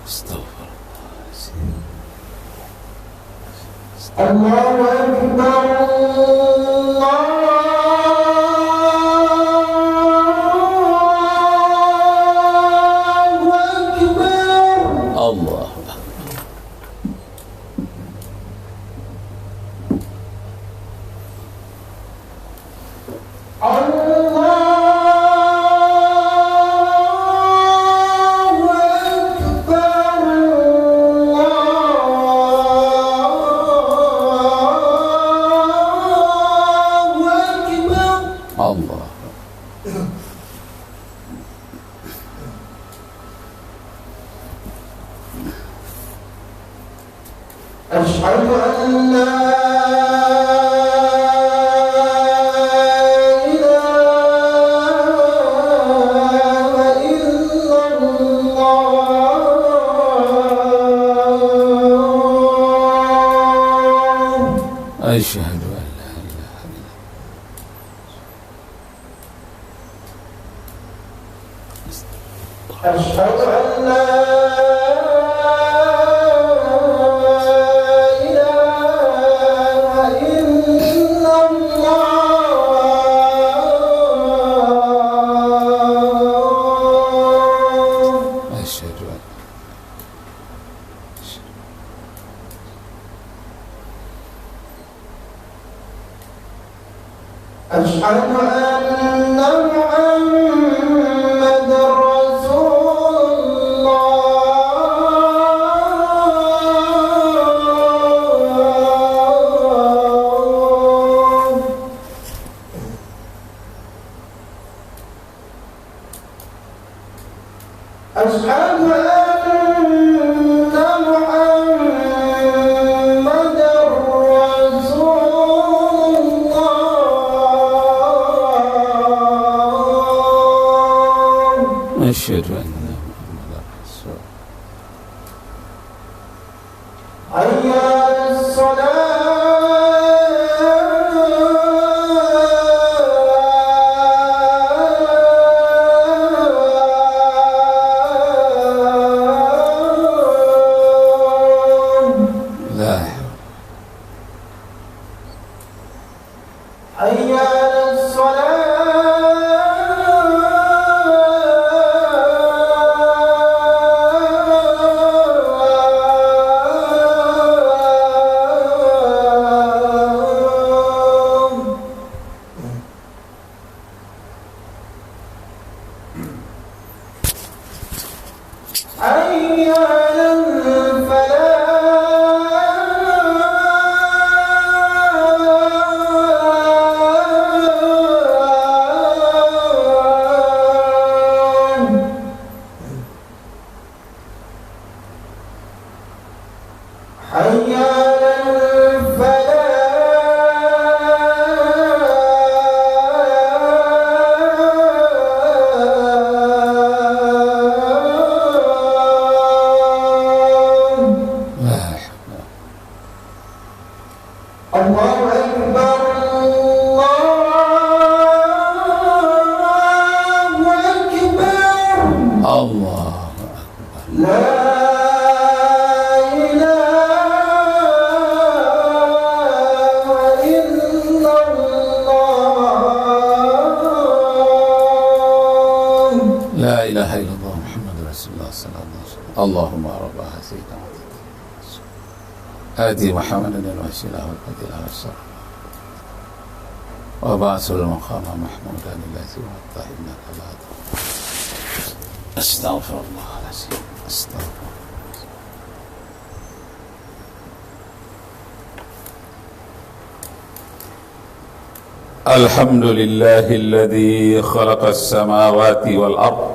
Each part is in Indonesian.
Astaghfirullahaladzim. Allahu Akbar, Allah. أشهد أن لا إله إلا الله أشهد أن لا إله إلا الله أشهد أن لا أشهد أن محمد رسول الله أشهد أشهد أن محمدا رسول الله حي على الصلاة لا حي على الصلاة حي على الفلاح حي على الله أكبر الله أكبر الله لا إله إلا الله لا إله إلا الله محمد رسول الله صلى الله عليه وسلم اللهم رب سيدنا آتي محمدا الوسيلة والفضيلة والشرف وبعث المقام محمودا الذي وعدته إنك لا تخلف. أستغفر الله العظيم أستغفر. الحمد لله الذي خلق السماوات والأرض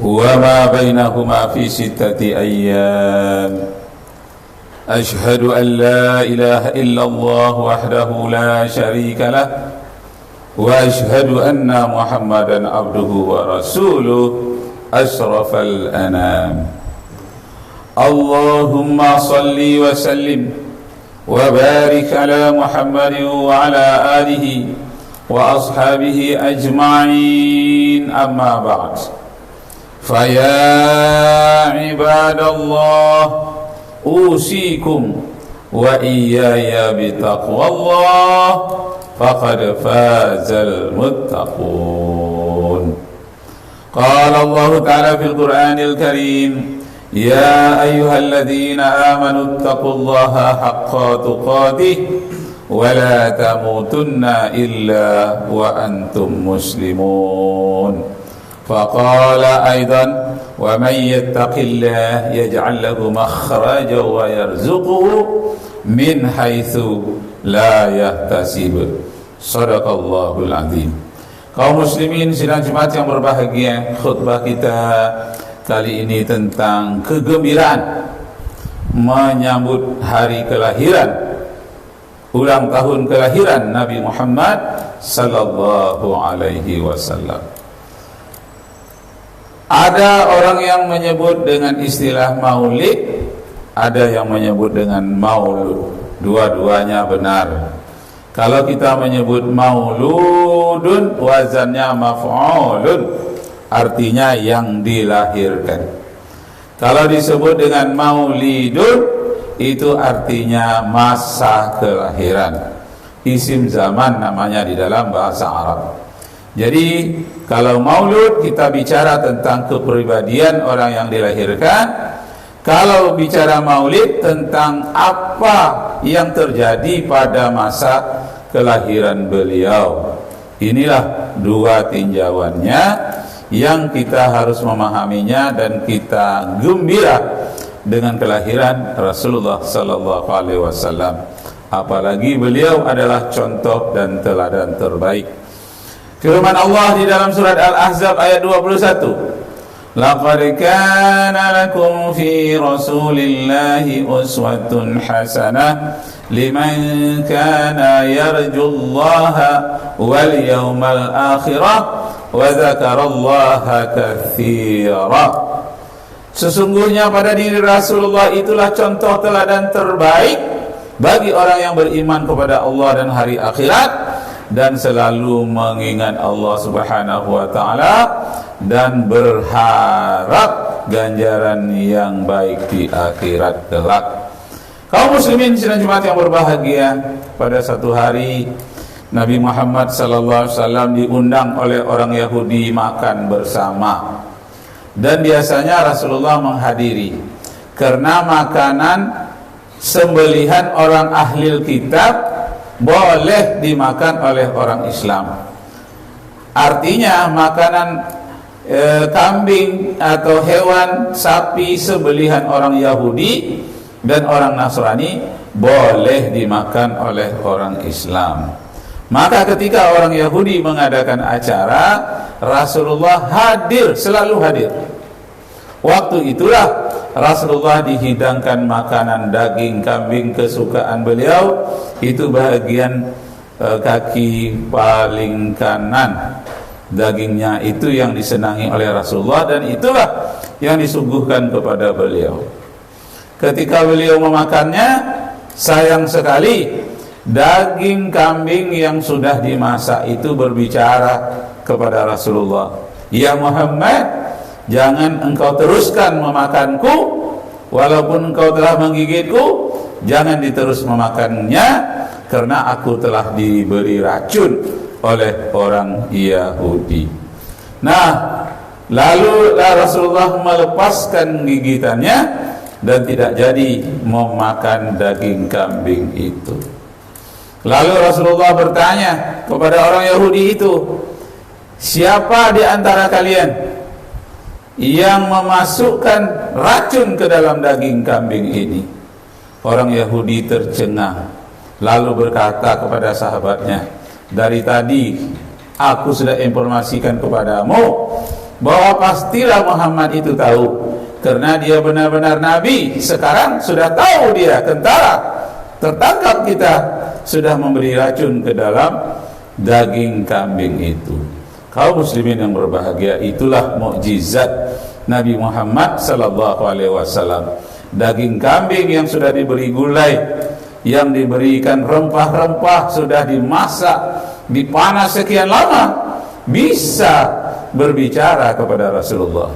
وما بينهما في 6 أيام. أشهد أن لا إله إلا الله وحده لا شريك له وأشهد أن محمدا عبده ورسوله أشرف الأنام. اللهم صل وسلم وبارك على محمد وعلى آله وأصحابه أجمعين. أما بعد Faya ibadallah usikum wa iyaya bitaqwallah faqad fazal muttaqun. Qala Allah ta'ala fil Qur'anil Karim, ya ayyuhalladzina amanu taqullaha haqqa tuqatih wa la tamutunna illa wa antum muslimun. Faqala aidan, wa man yattaqillah yaj'al lahu makhraja wa yarzuquhu min haitsu la yahtasib. Shadaqallahul azim. Kaum muslimin sidang Jumat yang berbahagia, khutbah kita kali ini tentang kegembiraan menyambut hari kelahiran, ulang tahun kelahiran Nabi Muhammad sallallahu alaihi wasallam. Ada orang yang menyebut dengan istilah maulid, ada yang menyebut dengan maulud. Dua-duanya benar. Kalau kita menyebut mauludun, wazannya maf'ulun, artinya yang dilahirkan. Kalau disebut dengan maulidun, itu artinya masa kelahiran. Isim zaman namanya di dalam bahasa Arab. Jadi kalau maulud kita bicara tentang kepribadian orang yang dilahirkan. Kalau bicara maulid tentang apa yang terjadi pada masa kelahiran beliau. Inilah dua tinjauannya yang kita harus memahaminya dan kita gembira dengan kelahiran Rasulullah sallallahu alaihi wasallam. Apalagi beliau adalah contoh dan teladan terbaik. Firman Allah di dalam surat Al-Ahzab ayat 21. Laqad kana lakum fi Rasulillahi uswatun hasanah liman kana yarjullaha wal yawmal akhirah wa dzakarallaha katsira. Sesungguhnya pada diri Rasulullah itulah contoh teladan terbaik bagi orang yang beriman kepada Allah dan hari akhirat dan selalu mengingat Allah Subhanahu wa taala dan berharap ganjaran yang baik di akhirat kelak. Kaum muslimin sidang Jumat yang berbahagia, pada satu hari Nabi Muhammad sallallahu alaihi wasallam diundang oleh orang Yahudi makan bersama. Dan biasanya Rasulullah menghadiri karena makanan sembelihan orang ahli kitab boleh dimakan oleh orang Islam. Artinya makanan kambing atau hewan sapi sembelihan orang Yahudi dan orang Nasrani boleh dimakan oleh orang Islam. Maka ketika orang Yahudi mengadakan acara, Rasulullah hadir, selalu hadir. Waktu itulah Rasulullah dihidangkan makanan daging kambing kesukaan beliau, itu bagian kaki paling kanan. Dagingnya itu yang disenangi oleh Rasulullah dan itulah yang disuguhkan kepada beliau. Ketika beliau memakannya, sayang sekali daging kambing yang sudah dimasak itu berbicara kepada Rasulullah, "Ya Muhammad, jangan engkau teruskan memakanku, walaupun engkau telah menggigitku, jangan diterus memakannya karena aku telah diberi racun oleh orang Yahudi." Nah, lalu Rasulullah melepaskan gigitannya dan tidak jadi memakan daging kambing itu. Lalu Rasulullah bertanya kepada orang Yahudi itu, "Siapa di antara kalian yang memasukkan racun ke dalam daging kambing ini?" Orang Yahudi tercengang, lalu berkata kepada sahabatnya, "Dari tadi aku sudah informasikan kepadamu bahwa pastilah Muhammad itu tahu, karena dia benar-benar nabi. Sekarang sudah tahu dia tentara, tertangkap kita, sudah memberi racun ke dalam daging kambing itu." Kaum muslimin yang berbahagia, itulah mukjizat Nabi Muhammad sallallahu alaihi wasallam. Daging kambing yang sudah diberi gulai, yang diberikan rempah-rempah, sudah dimasak, dipanas sekian lama, bisa berbicara kepada Rasulullah.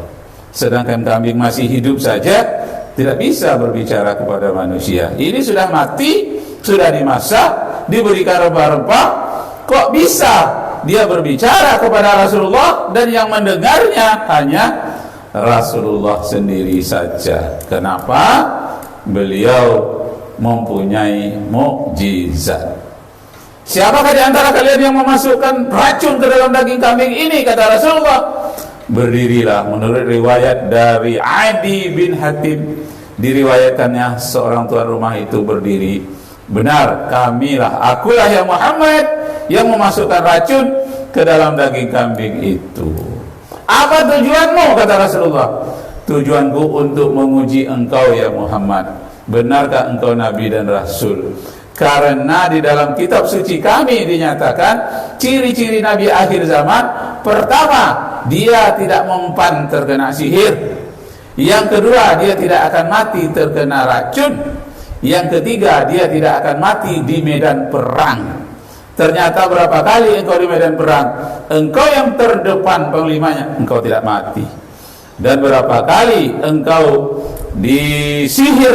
sedangkan kambing masih hidup saja tidak bisa berbicara kepada manusia. Ini sudah mati, sudah dimasak, diberikan rempah-rempah, kok bisa dia berbicara kepada Rasulullah dan yang mendengarnya hanya Rasulullah sendiri saja. Kenapa? Beliau mempunyai mukjizat. Siapakah di antara kalian yang memasukkan racun ke dalam daging kambing ini, kata Rasulullah? Berdirilah. Menurut riwayat dari Adi bin Hatim, diriwayatkannya seorang tuan rumah itu berdiri, benar, kamilah, akulah ya Muhammad yang memasukkan racun ke dalam daging kambing itu. Apa tujuanmu, kata Rasulullah? Tujuanku untuk menguji engkau ya Muhammad, benarkah engkau Nabi dan Rasul? Karena di dalam kitab suci kami dinyatakan ciri-ciri Nabi akhir zaman. Pertama, dia tidak mempan terkena sihir. Yang kedua, dia tidak akan mati terkena racun. Yang ketiga, dia tidak akan mati di medan perang. Ternyata berapa kali engkau di medan perang, engkau yang terdepan panglimanya, engkau tidak mati. Dan berapa kali engkau disihir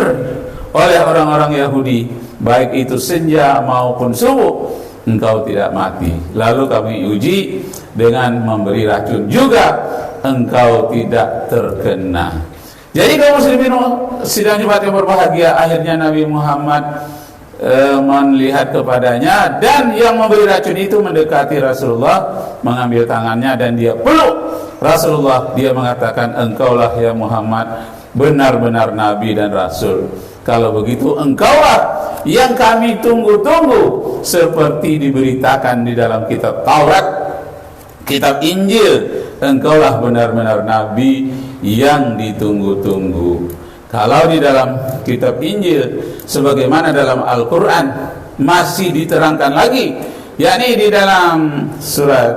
oleh orang-orang Yahudi, baik itu senja maupun subuh, engkau tidak mati. Lalu kami uji dengan memberi racun juga, engkau tidak terkena. Jadi kaum muslimin sidang Jumat yang berbahagia, akhirnya Nabi Muhammad melihat kepadanya, dan yang memberi racun itu mendekati Rasulullah, mengambil tangannya dan dia peluk Rasulullah. Dia mengatakan, engkaulah ya Muhammad benar-benar Nabi dan Rasul. Kalau begitu engkaulah yang kami tunggu-tunggu, seperti diberitakan di dalam kitab Taurat, kitab Injil. Engkaulah benar-benar Nabi yang ditunggu-tunggu. Kalau di dalam kitab Injil, sebagaimana dalam Al-Quran, masih diterangkan lagi, yakni di dalam surat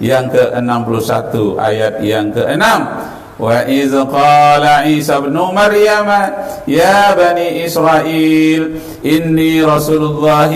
yang ke-61 ayat yang ke-6, wa iz qala Isa ibn Maryam ya bani Israil inni Rasulullah